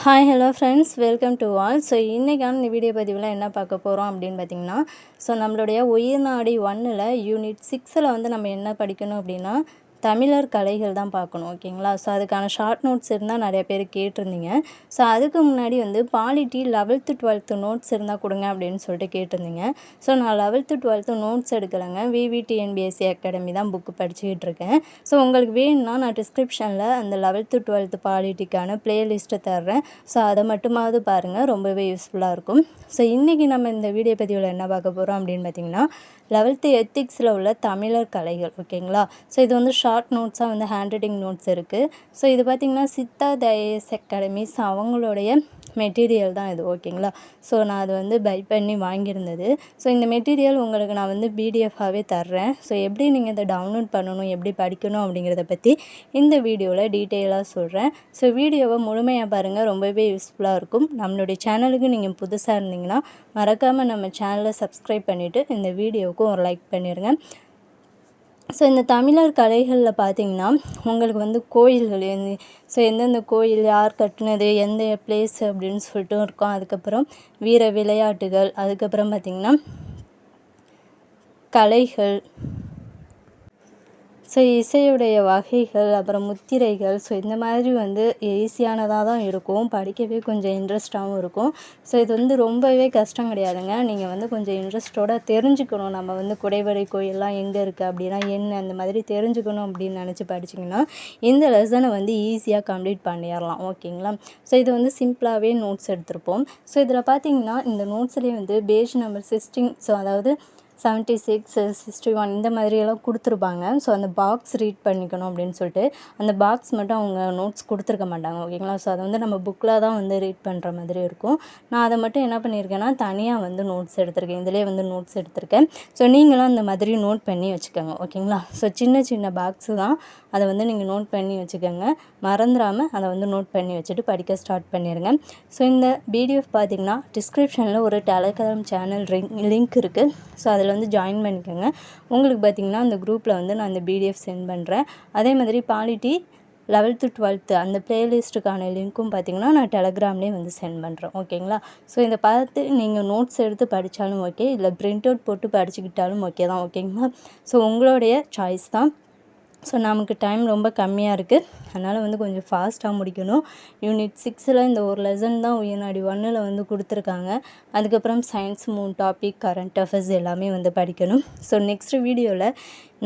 Hi hello friends, welcome to all. So இன்றைக்கான இந்த video பதிவில் என்ன பார்க்க போகிறோம் அப்படின்னு பார்த்தீங்கன்னா, ஸோ நம்மளுடைய உயிர்நாடி 1ல் யூனிட் 6ல் வந்து நம்ம என்ன படிக்கணும் அப்படின்னா, தமிழர் கலைகள் தான் பார்க்கணும். ஓகேங்களா? ஸோ அதுக்கான ஷார்ட் நோட்ஸ் இருந்தால் நிறைய பேர் கேட்டிருந்தீங்க. ஸோ அதுக்கு முன்னாடி வந்து பாலிட்டி 11th 12th நோட்ஸ் இருந்தால் கொடுங்க அப்படின்னு சொல்லிட்டு கேட்டிருந்தீங்க. ஸோ நான் 11th 12th நோட்ஸ் எடுக்கலைங்க. விவிடிஎன்பிஎஸ்சி அகாடமி தான் புக்கு படிச்சுக்கிட்டு இருக்கேன். ஸோ உங்களுக்கு வேணும்னா நான் டிஸ்கிரிப்ஷனில் அந்த 11th 12th பாலிட்டிக்கான ப்ளேலிஸ்ட்டை தர்றேன். ஸோ அதை மட்டுமாவது பாருங்கள், ரொம்பவே யூஸ்ஃபுல்லாக இருக்கும். ஸோ இன்றைக்கி நம்ம இந்த வீடியோ பதிவில் என்ன பார்க்க போகிறோம் அப்படின்னு பார்த்திங்கன்னா, 11th எத்திக்ஸில் உள்ள தமிழர் கலைகள். ஓகேங்களா? ஸோ இது வந்து ஷார்ட் நோட்ஸாக வந்து ஹேண்ட் ரைட்டிங் நோட்ஸ் இருக்குது. ஸோ இது பார்த்திங்கன்னா சித்தார்த் ஐஏஎஸ் அகாடமிஸ் அவங்களுடைய மெட்டீரியல் தான் இது. ஓகேங்களா? ஸோ நான் அது வந்து பை பண்ணி வாங்கியிருந்தது. ஸோ இந்த மெட்டீரியல் உங்களுக்கு நான் வந்து பிடிஎஃபாகவே தர்றேன். ஸோ எப்படி நீங்கள் இதை டவுன்லோட் பண்ணணும், எப்படி படிக்கணும் அப்படிங்கிறத பற்றி இந்த வீடியோவில் டீட்டெயிலாக சொல்கிறேன். ஸோ வீடியோவை முழுமையாக பாருங்கள், ரொம்பவே யூஸ்ஃபுல்லாக இருக்கும். நம்மளுடைய சேனலுக்கு நீங்கள் புதுசாக இருந்தீங்கன்னா மறக்காமல் நம்ம சேனலை சப்ஸ்கிரைப் பண்ணிவிட்டு இந்த வீடியோவுக்கும் ஒரு லைக் பண்ணிடுங்க. ஸோ இந்த தமிழர் கலைகளில் பார்த்திங்கன்னா உங்களுக்கு வந்து கோயில்கள் ஸோ எந்தெந்த கோயில் யார் கட்டினது, எந்த பிளேஸ் அப்படின்னு சொல்லிட்டு இருக்கும். அதுக்கப்புறம் வீர விளையாட்டுகள், அதுக்கப்புறம் பார்த்திங்கன்னா கலைகள், ஸோ இசையுடைய வகைகள், அப்புறம் முத்திரைகள். ஸோ இந்த மாதிரி வந்து ஈஸியானதாக தான் இருக்கும், படிக்கவே கொஞ்சம் இன்ட்ரெஸ்ட்டாகவும் இருக்கும். ஸோ இது வந்து ரொம்பவே கஷ்டம் கிடையாதுங்க. நீங்கள் வந்து கொஞ்சம் இன்ட்ரெஸ்ட்டோடு தெரிஞ்சுக்கணும். நம்ம வந்து குடைவரை கோயிலெலாம் எங்கே இருக்குது அப்படின்னா என்ன, அந்த மாதிரி தெரிஞ்சுக்கணும் அப்படின்னு நினச்சி படிச்சிங்கன்னா இந்த லெசனை வந்து ஈஸியாக கம்ப்ளீட் பண்ணிடலாம். ஓகேங்களா? ஸோ இது வந்து சிம்பிளாகவே நோட்ஸ் எடுத்திருப்போம். ஸோ இதில் பார்த்திங்கன்னா இந்த நோட்ஸ்லேயே வந்து பேஜ் நம்பர் 16, ஸோ அதாவது 76 61 இந்த மாதிரியெல்லாம் கொடுத்துருப்பாங்க. ஸோ அந்த பாக்ஸ் ரீட் பண்ணிக்கணும் அப்படின்னு சொல்லிட்டு அந்த பாக்ஸ் மட்டும் அவங்க நோட்ஸ் கொடுத்துருக்க மாட்டாங்க. ஓகேங்களா? ஸோ அதை வந்து நம்ம புக்கில் தான் வந்து ரீட் பண்ணுற மாதிரி இருக்கும். நான் அதை மட்டும் என்ன பண்ணியிருக்கேன்னா தனியாக வந்து நோட்ஸ் எடுத்திருக்கேன். இதிலே வந்து நோட்ஸ் எடுத்திருக்கேன். ஸோ நீங்களும் அந்த மாதிரி நோட் பண்ணி வச்சுக்கோங்க. ஓகேங்களா? ஸோ சின்ன சின்ன பாக்ஸு தான், அதை வந்து நீங்கள் நோட் பண்ணி வச்சுக்கோங்க. மறந்துடாமல் அதை வந்து நோட் பண்ணி வச்சுட்டு படிக்க ஸ்டார்ட் பண்ணிடுங்க. ஸோ இந்த பிடிஎஃப் பார்த்திங்கன்னா டிஸ்கிரிப்ஷனில் ஒரு டெலகிராம் சேனல் லிங்க் இருக்குது. ஸோ அதில் வந்து ஜாயின் பண்ணிக்கோங்க. உங்களுக்கு பார்த்திங்கன்னா அந்த குரூப்பில் வந்து நான் அந்த பிடிஎஃப் சென்ட் பண்ணுறேன். அதே மாதிரி பாலிட்டி 11th 12th அந்த ப்ளேலிஸ்ட்டுக்கான லிங்க்கும் பார்த்திங்கன்னா நான் டெலகிராம்லேயே வந்து சென்ட் பண்ணுறேன். ஓகேங்களா? ஸோ இதை பார்த்து நீங்கள் நோட்ஸ் எடுத்து படித்தாலும் ஓகே, இல்லை பிரிண்ட் அவுட் போட்டு படிச்சுக்கிட்டாலும் ஓகே தான். ஓகேங்களா? ஸோ உங்களுடைய சாய்ஸ் தான். ஸோ நமக்கு டைம் ரொம்ப கம்மியாக இருக்குது, அதனால் வந்து கொஞ்சம் ஃபாஸ்ட்டாக முடிக்கணும். யூனிட் 6ல் இந்த ஒரு லெசன் தான் உயிர்நாடி 1ல் வந்து கொடுத்துருக்காங்க. அதுக்கப்புறம் சயின்ஸ் 3 டாபிக், கரண்ட் அஃபேர்ஸ் எல்லாமே வந்து படிக்கணும். ஸோ நெக்ஸ்ட் வீடியோவில்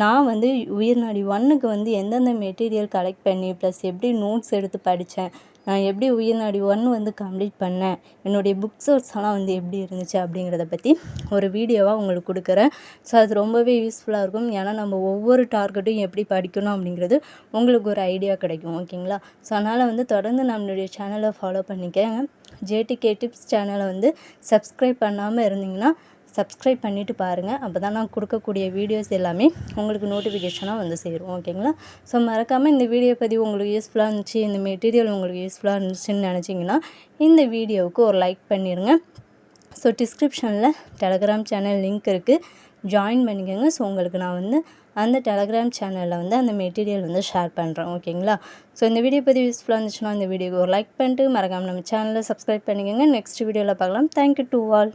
நான் வந்து உயிர்நாடி 1க்கு வந்து எந்தெந்த மெட்டீரியல் கலெக்ட் பண்ணி ப்ளஸ் எப்படி நோட்ஸ் எடுத்து படித்தேன், நான் எப்படி உயிர்நாடி 1 வந்து கம்ப்ளீட் பண்ணேன், என்னுடைய புக் சோர்ஸ்லாம் வந்து எப்படி இருந்துச்சு அப்படிங்கிறத பற்றி ஒரு வீடியோவாக உங்களுக்கு கொடுக்குறேன். ஸோ அது ரொம்பவே யூஸ்ஃபுல்லாக இருக்கும். ஏன்னா நம்ம ஒவ்வொரு டார்கெட்டும் எப்படி படிக்கணும் அப்படிங்கிறது உங்களுக்கு ஒரு ஐடியா கிடைக்கும். ஓகேங்களா? ஸோ அதனால் வந்து தொடர்ந்து நம்மளுடைய சேனலை ஃபாலோ பண்ணிக்கங்க. ஜேடிகே டிப்ஸ் சேனலை வந்து சப்ஸ்கிரைப் பண்ணாமல் இருந்தீங்கன்னா சப்ஸ்கிரைப் பண்ணிவிட்டு பாருங்கள். அப்போ தான் நான் கொடுக்கக்கூடிய வீடியோஸ் எல்லாமே உங்களுக்கு நோட்டிஃபிகேஷனாக வந்து சேரும். ஓகேங்களா? ஸோ மறக்காமல் இந்த வீடியோ பதிவு உங்களுக்கு யூஸ்ஃபுல்லாக இருந்துச்சு, இந்த மெட்டீரியல் உங்களுக்கு யூஸ்ஃபுல்லாக இருந்துச்சுன்னு நினச்சிங்கன்னா இந்த வீடியோவுக்கு ஒரு லைக் பண்ணிடுங்க. ஸோ டிஸ்கிரிப்ஷனில் டெலகிராம் சேனல் லிங்க் இருக்குது, ஜாயின் பண்ணிக்கோங்க. ஸோ உங்களுக்கு நான் வந்து அந்த டெலகிராம் சேனலில் வந்து அந்த மெட்டீரியல் வந்து ஷேர் பண்ணுறேன். ஓகேங்களா? ஸோ இந்த வீடியோ பதிவு யூஸ்ஃபுல்லாக இருந்துச்சுன்னா இந்த வீடியோக்கு ஒரு லைக் பண்ணிட்டு மறக்காமல் நம்ம சேனலை சப்ஸ்கிரைப் பண்ணிக்கோங்க. நெக்ஸ்ட் வீடியோவில் பார்க்கலாம். Thank you to all.